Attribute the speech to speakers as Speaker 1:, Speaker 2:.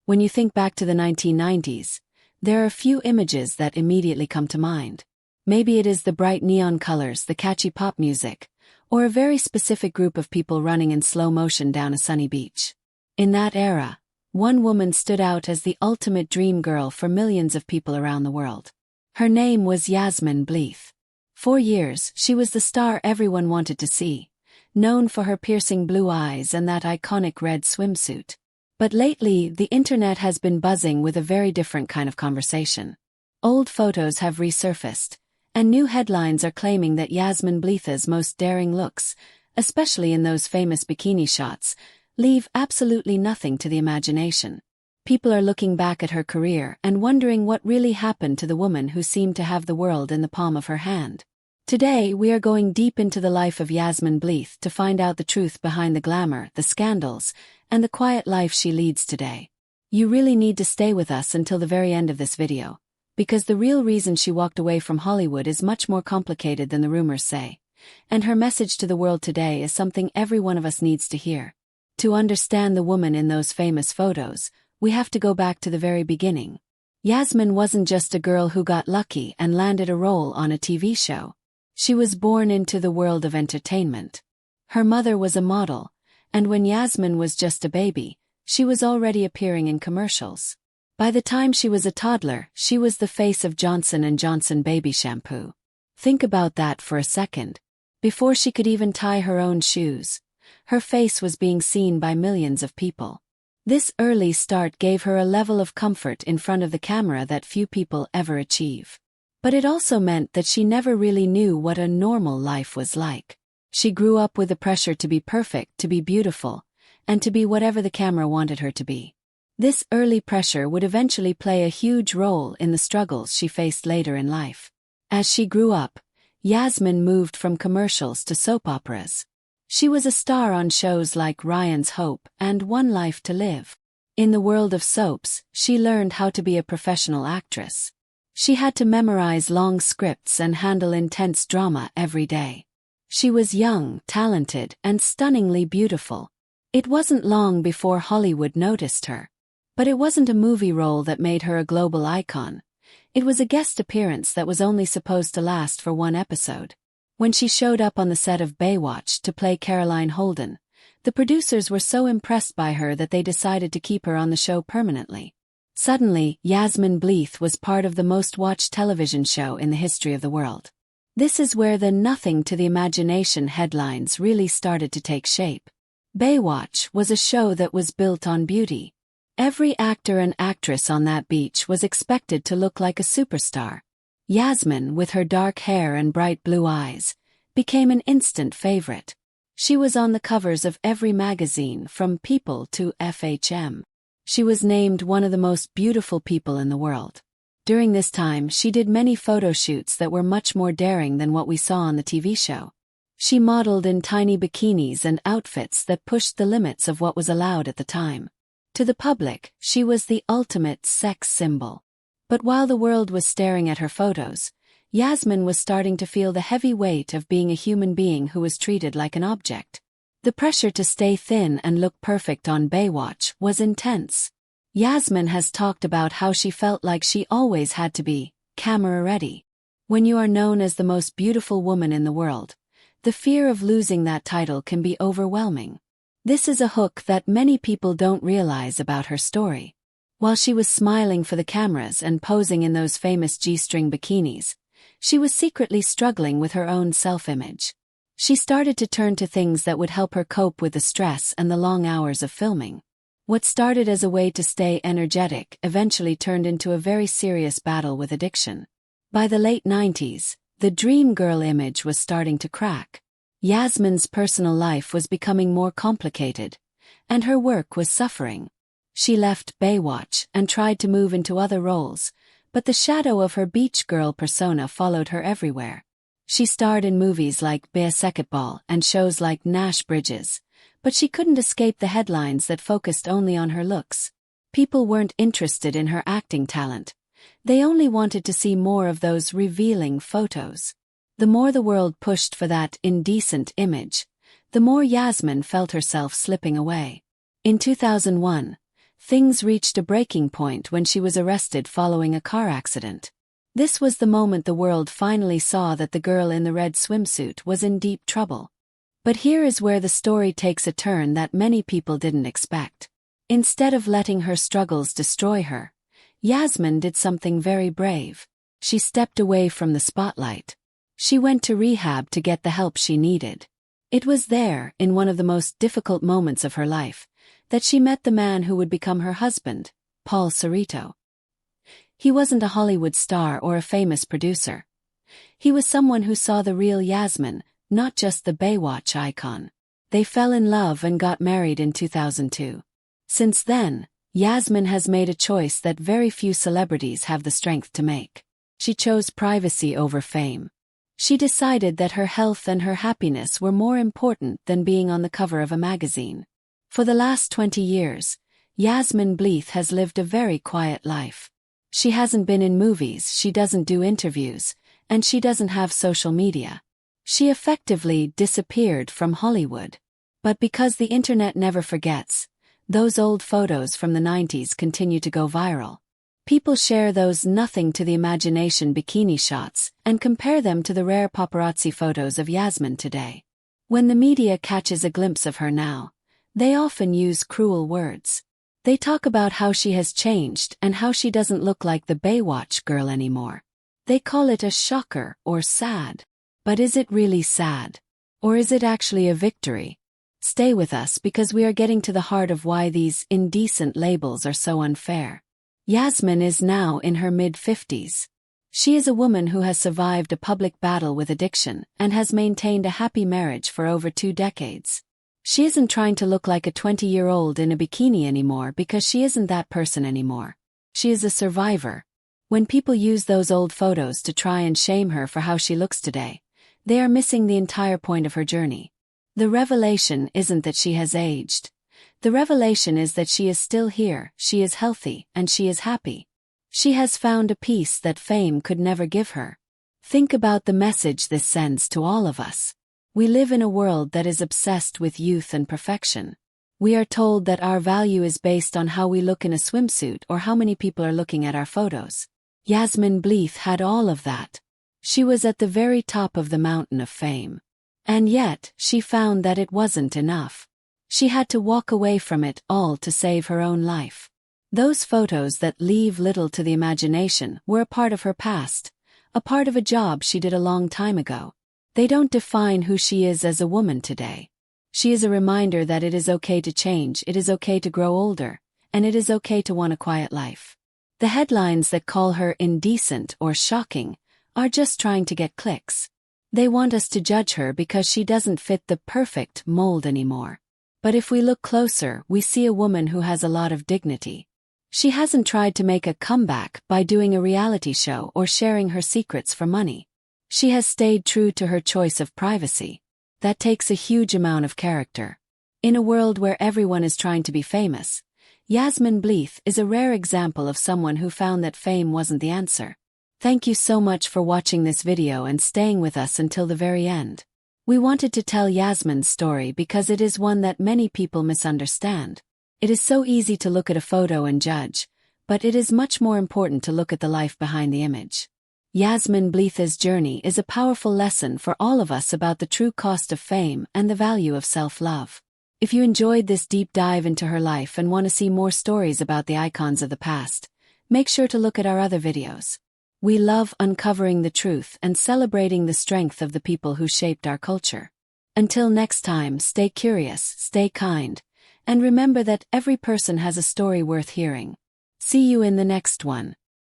Speaker 1: When you think back to the 1990s, there are a few images that immediately come to mind. Maybe it is the bright neon colors, the catchy pop music, or a very specific group of people running in slow motion down a sunny beach. In that era, one woman stood out as the ultimate dream girl for millions of people around the world. Her name was Yasmin Bleeth. For years, she was the star everyone wanted to see, known for her piercing blue eyes and that iconic red swimsuit. But lately, the internet has been buzzing with a very different kind of conversation. Old photos have resurfaced, and new headlines are claiming that Yasmin Bleeth's most daring looks, especially in those famous bikini shots, leave absolutely nothing to the imagination. People are looking back at her career and wondering what really happened to the woman who seemed to have the world in the palm of her hand. Today, we are going deep into the life of Yasmin Bleeth to find out the truth behind the glamour, the scandals, and the quiet life she leads today. You really need to stay with us until the very end of this video, because the real reason she walked away from Hollywood is much more complicated than the rumors say, and her message to the world today is something every one of us needs to hear. To understand the woman in those famous photos, we have to go back to the very beginning. Yasmin wasn't just a girl who got lucky and landed a role on a TV show. She was born into the world of entertainment. Her mother was a model, and when Yasmin was just a baby, she was already appearing in commercials. By the time she was a toddler, she was the face of Johnson & Johnson baby shampoo. Think about that for a second. Before she could even tie her own shoes, her face was being seen by millions of people. This early start gave her a level of comfort in front of the camera that few people ever achieve. But it also meant that she never really knew what a normal life was like. She grew up with the pressure to be perfect, to be beautiful, and to be whatever the camera wanted her to be. This early pressure would eventually play a huge role in the struggles she faced later in life. As she grew up, Yasmin moved from commercials to soap operas. She was a star on shows like Ryan's Hope and One Life to Live. In the world of soaps, she learned how to be a professional actress. She had to memorize long scripts and handle intense drama every day. She was young, talented, and stunningly beautiful. It wasn't long before Hollywood noticed her. But it wasn't a movie role that made her a global icon. It was a guest appearance that was only supposed to last for one episode. When she showed up on the set of Baywatch to play Caroline Holden, the producers were so impressed by her that they decided to keep her on the show permanently. Suddenly, Yasmin Bleeth was part of the most-watched television show in the history of the world. This is where the nothing to the imagination headlines really started to take shape. Baywatch was a show that was built on beauty. Every actor and actress on that beach was expected to look like a superstar. Yasmin, with her dark hair and bright blue eyes, became an instant favorite. She was on the covers of every magazine from People to FHM. She was named one of the most beautiful people in the world. During this time, she did many photo shoots that were much more daring than what we saw on the TV show. She modeled in tiny bikinis and outfits that pushed the limits of what was allowed at the time. To the public, she was the ultimate sex symbol. But while the world was staring at her photos, Yasmin was starting to feel the heavy weight of being a human being who was treated like an object. The pressure to stay thin and look perfect on Baywatch was intense. Yasmin has talked about how she felt like she always had to be camera ready. When you are known as the most beautiful woman in the world, the fear of losing that title can be overwhelming. This is a hook that many people don't realize about her story. While she was smiling for the cameras and posing in those famous G-string bikinis, she was secretly struggling with her own self-image. She started to turn to things that would help her cope with the stress and the long hours of filming. What started as a way to stay energetic eventually turned into a very serious battle with addiction. By the late 90s, the dream girl image was starting to crack. Yasmin's personal life was becoming more complicated, and her work was suffering. She left Baywatch and tried to move into other roles, but the shadow of her beach girl persona followed her everywhere. She starred in movies like Basketball and shows like Nash Bridges, but she couldn't escape the headlines that focused only on her looks. People weren't interested in her acting talent. They only wanted to see more of those revealing photos. The more the world pushed for that indecent image, the more Yasmin felt herself slipping away. In 2001, Things reached a breaking point when she was arrested following a car accident. This was the moment the world finally saw that the girl in the red swimsuit was in deep trouble. But here is where the story takes a turn that many people didn't expect. Instead of letting her struggles destroy her, Yasmin did something very brave. She stepped away from the spotlight. She went to rehab to get the help she needed. It was there, in one of the most difficult moments of her life, that she met the man who would become her husband, Paul Cerrito. He wasn't a Hollywood star or a famous producer. He was someone who saw the real Yasmin, not just the Baywatch icon. They fell in love and got married in 2002. Since then, Yasmin has made a choice that very few celebrities have the strength to make. She chose privacy over fame. She decided that her health and her happiness were more important than being on the cover of a magazine. For the last 20 years, Yasmin Bleeth has lived a very quiet life. She hasn't been in movies, she doesn't do interviews, and she doesn't have social media. She effectively disappeared from Hollywood. But because the internet never forgets, those old photos from the 90s continue to go viral. People share those nothing to the imagination bikini shots and compare them to the rare paparazzi photos of Yasmin today. When the media catches a glimpse of her now, they often use cruel words. They talk about how she has changed and how she doesn't look like the Baywatch girl anymore. They call it a shocker or sad. But is it really sad? Or is it actually a victory? Stay with us because we are getting to the heart of why these indecent labels are so unfair. Yasmin is now in her mid-50s. She is a woman who has survived a public battle with addiction and has maintained a happy marriage for over 2 decades. She isn't trying to look like a 20-year-old in a bikini anymore because she isn't that person anymore. She is a survivor. When people use those old photos to try and shame her for how she looks today, they are missing the entire point of her journey. The revelation isn't that she has aged. The revelation is that she is still here, she is healthy, and she is happy. She has found a peace that fame could never give her. Think about the message this sends to all of us. We live in a world that is obsessed with youth and perfection. We are told that our value is based on how we look in a swimsuit or how many people are looking at our photos. Yasmin Bleeth had all of that. She was at the very top of the mountain of fame. And yet, she found that it wasn't enough. She had to walk away from it all to save her own life. Those photos that leave little to the imagination were a part of her past, a part of a job she did a long time ago. They don't define who she is as a woman today. She is a reminder that it is okay to change, it is okay to grow older, and it is okay to want a quiet life. The headlines that call her indecent or shocking are just trying to get clicks. They want us to judge her because she doesn't fit the perfect mold anymore. But if we look closer, we see a woman who has a lot of dignity. She hasn't tried to make a comeback by doing a reality show or sharing her secrets for money. She has stayed true to her choice of privacy. That takes a huge amount of character. In a world where everyone is trying to be famous, Yasmin Bleeth is a rare example of someone who found that fame wasn't the answer. Thank you so much for watching this video and staying with us until the very end. We wanted to tell Yasmin's story because it is one that many people misunderstand. It is so easy to look at a photo and judge, but it is much more important to look at the life behind the image. Yasmin Bleeth's journey is a powerful lesson for all of us about the true cost of fame and the value of self-love. If you enjoyed this deep dive into her life and want to see more stories about the icons of the past, make sure to look at our other videos. We love uncovering the truth and celebrating the strength of the people who shaped our culture. Until next time, stay curious, stay kind, and remember that every person has a story worth hearing. See you in the next one.